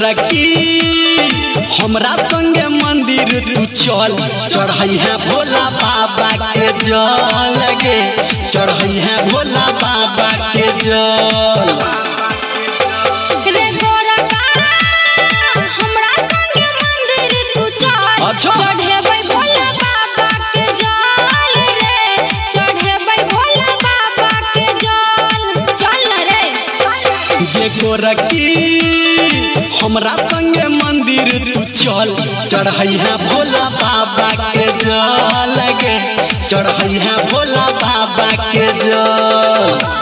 गोरकी हमरा संगे मंदिर तू चल चढ़ई है भोला बाबा के जल गे चढ़ई है भोला बाबा के जल। गोरकी हमरा संगे मंदिर तू चल चढ़ई है भोला बाबा के जल गे चढ़ई है भोला बाबा के जल।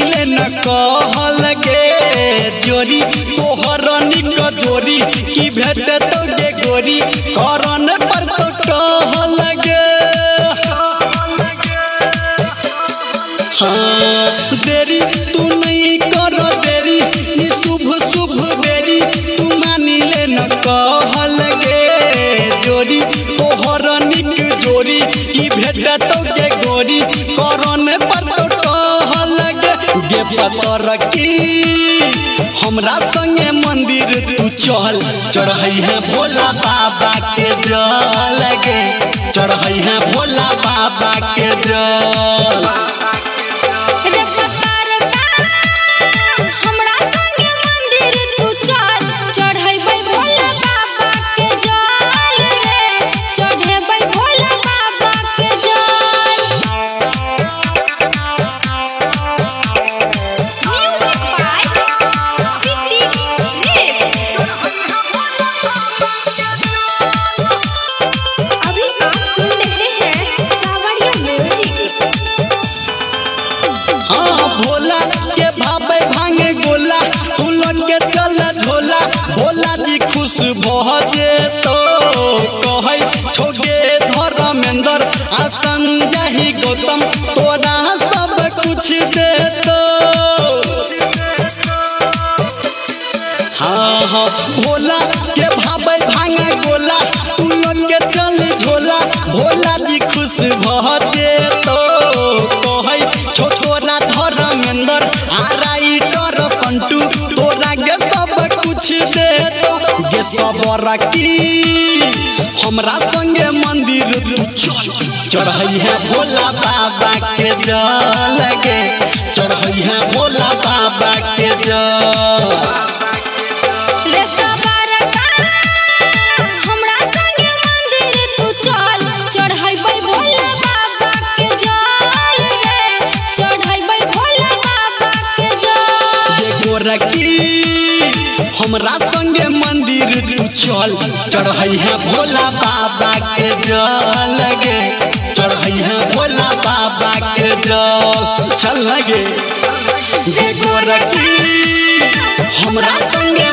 कहल गे जोरी तोहर निक जोरी की भेट तो गे गोरी करन पर तो कहल गे हाँ देरी तू नहीं कर देरी शुभ शुभ देरी तू मानी ले न कहल गे जोरी तोहर निक जोरी की भेट तो गे गोरी करन पर तो कहल गे गोरकी हमरा संगे मंदिर तू चल चढ़ई है भोला बाबा के जल गे चढ़ई है भोला बाबा के जल। भोला जी खुश भजे तो कहे छोगे धर्मेंद्र आ संजय गौतम तोरा सब कुछ दे तो हाँ हाँ भोला के भावे भांगे गोला तू लोग के चल झोला भोला जी खुश भजे तो कहे छोटोरा धर्मेंद्र आ राइटर संटू तोरा के सब कुछ दे गे सबरकी हमरा संगे मंदिर तू चल चढ़ई है भोला बाबा के जल गे चढ़ई है भोला बाबा के जल। हमरा संगे मंदिर तू चल चढ़ई है भोला बाबा के जल गे चढ़ई है भोला बाबा के जल चल गे गोरकी हमरा संगे